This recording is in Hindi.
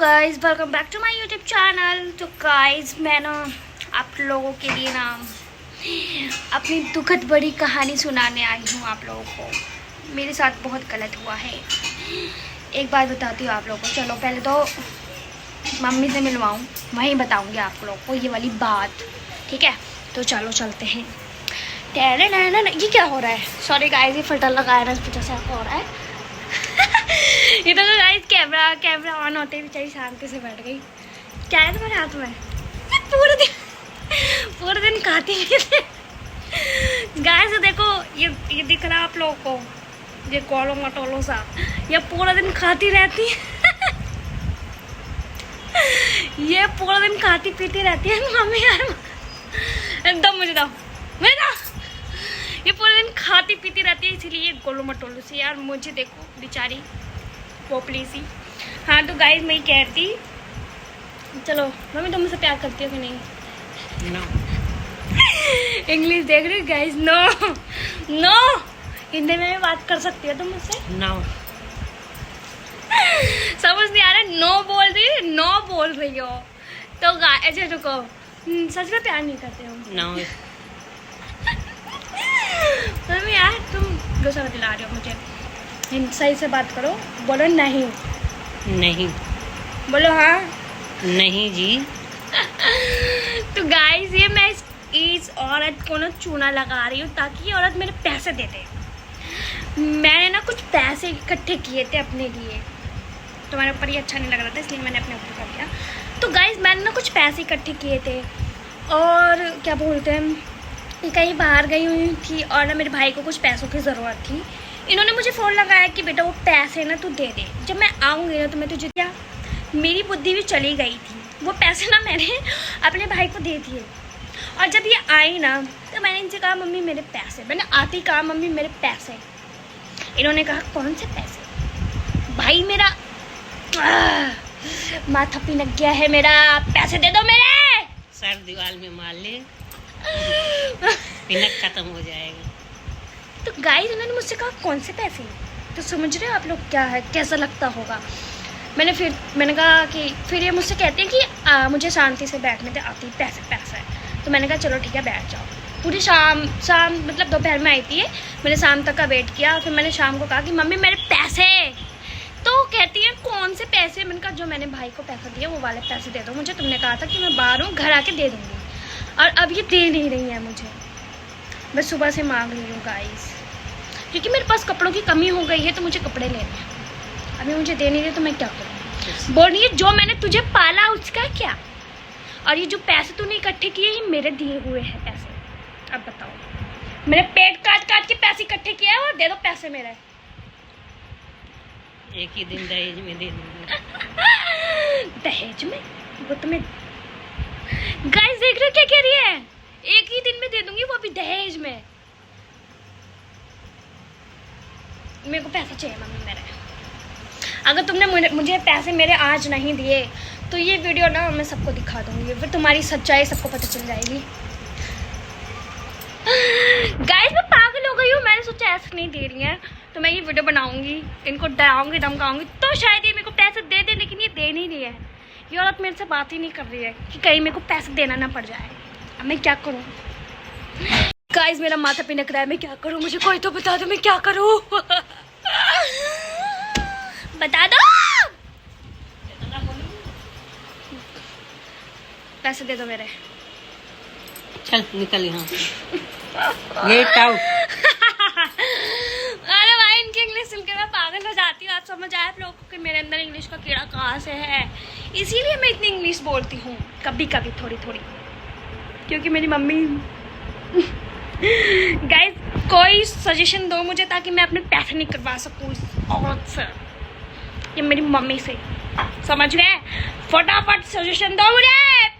Guys welcome back to my YouTube channel. तो गाइज मैं ना आप लोगों के लिए ना अपनी दुखद बड़ी कहानी सुनाने आई हूँ आप लोगों को। मेरे साथ बहुत गलत हुआ है। एक बात बताती हूँ आप लोगों को। चलो पहले तो मम्मी से मिलवाऊँ, वहीं बताऊँगी आप लोगों को ये वाली बात, ठीक है। तो चलो चलते हैं। ये क्या हो रहा है? सॉरी गाइज, ये फिल्टर लगाया ना, इस वजह से हो रहा है। ये तो गाइस कैमरा ऑन होते ही बेचारी शांति से बैठ गई। क्या है तुम्हारे हाथ में? पूरे दिन खाती है गाइस। देखो ये दिख रहा है आप लोगों को, ये गोलों मटोलों सा, ये पूरा दिन खाती रहती है ये पूरा दिन खाती पीती रहती है। मम्मी यार एकदम मुझे दो, ये पूरे दिन खाती पीती रहती है, इसीलिए गोलों मटोलों से। यार मुझे देखो बेचारी पोपली सी। हाँ तो गाइस मैं कह रही थी, चलो मम्मी तुम मुझसे प्यार करती हो कि नहीं? No. इंग्लिश देख रही हो गाइस? नो हिंदी में भी बात कर सकती हो तुम मुझसे? No. समझ नहीं आ रहा, नो बोल रही हो तो ऐसे रुको, सच में प्यार नहीं करते हो? No. मम्मी यार तुम गुस्सा दिला रहे हो मुझे। सही से बात करो, बोलो नहीं। नहीं। बोलो हाँ। नहीं जी। तो गाइस ये मैं इस औरत को ना चूना लगा रही हूँ ताकि ये औरत मेरे पैसे दे दे। मैंने ना कुछ पैसे इकट्ठे किए थे अपने लिए, तुम्हारे ऊपर ये अच्छा नहीं लग रहा था इसलिए मैंने अपने ऊपर कर दिया। तो गाइस मैंने ना कुछ पैसे इकट्ठे किए थे और क्या बोलते हैं, कहीं बाहर गई हुई थी और ना मेरे भाई को कुछ पैसों की ज़रूरत थी। इन्होंने मुझे फ़ोन लगाया कि बेटा वो पैसे ना तू दे दे, जब मैं आऊँगी ना तो मैं तुझे दिया। मेरी बुद्धि भी चली गई थी, वो पैसे ना मैंने अपने भाई को दे दिए। और जब ये आई ना तो मैंने इनसे कहा मम्मी मेरे पैसे, मैंने आते ही कहा मम्मी मेरे पैसे। इन्होंने कहा कौन से पैसे? भाई मेरा माथा पिनक गया है मेरा, पैसे दे दो मेरे। सर दीवार में मार ले, पिनक खत्म हो जाएगा। तो गाइस उन्होंने मुझसे कहा कौन से पैसे? तो समझ रहे हो आप लोग क्या है, कैसा लगता होगा। मैंने कहा कि फिर ये मुझसे कहते हैं कि मुझे शांति से बैठने दे, आती पैसे। तो मैंने कहा चलो ठीक है बैठ जाओ। पूरी शाम मतलब दोपहर में आई थी ये, मैंने शाम तक का वेट किया। फिर मैंने शाम को कहा कि मम्मी मेरे पैसे। तो कहती है कौन से पैसे? मैंने कहा जो मैंने भाई को पैसे दिए वो वाले पैसे दे दो मुझे, तुमने कहा था कि मैं बाहर हूँ घर आके दे दूँगी। और अब ये दे नहीं रही है मुझे। मैं सुबह से मांग रही हूँ गाइस, क्योंकि मेरे पास कपड़ों की कमी हो गई है तो मुझे कपड़े लेने हैं। अभी मुझे दे नहीं रहे तो मैं क्या करूँ? बोल रही है जो मैंने तुझे पाला उसका क्या? और ये जो पैसे तूने इकट्ठे किए ये मेरे दिए हुए हैं पैसे। अब बताओ, मैंने पेट काट के पैसे इकट्ठे किए हैं और दे दो पैसे मेरे। एक ही दिन दहेज में दे दूंगी। दहेज में? वो तुम्हें गाइस देख रहे हो क्या कह रही है? एक ही दिन में दे दूंगी, वो भी दहेज में। मेरे को पैसे चाहिए मम्मी मेरे। अगर तुमने मुझे पैसे मेरे आज नहीं दिए तो ये वीडियो ना मैं सबको दिखा दूंगी, फिर तुम्हारी सच्चाई सबको पता चल जाएगी। गाइस मैं पागल हो गई हूँ, मैंने सोचा ऐसे नहीं दे रही है तो मैं ये वीडियो बनाऊंगी, इनको डराऊंगी धमकाऊंगी तो शायद ये मेरे को पैसे दे दे, लेकिन ये दे नहीं रही है। ये औरत मेरे से बात ही नहीं कर रही है कि कहीं मेरे को पैसे देना ना पड़ जाए। अब मैं क्या करूँ? गाइस मेरा माथा पिनक रहा है, मैं क्या करूँ? मुझे कोई तो बता दो मैं क्या करूँ बता दो। पैसे दे दो मेरे। चल निकल यहाँ, गेट आउट। अरे भाई इनकी इंग्लिश सुन के मैं पागल हो जाती हूँ। आप समझ आए आप लोगों को कि मेरे अंदर इंग्लिश का कीड़ा कहाँ से है? इसीलिए मैं इतनी इंग्लिश बोलती हूँ कभी कभी थोड़ी थोड़ी, क्योंकि मेरी मम्मी गाइस कोई सजेशन दो मुझे ताकि मैं अपने पैसे नहीं करवा सकूँ इस औरत से, ये मेरी मम्मी से। समझ गए? फटाफट सजेशन दो मुझे।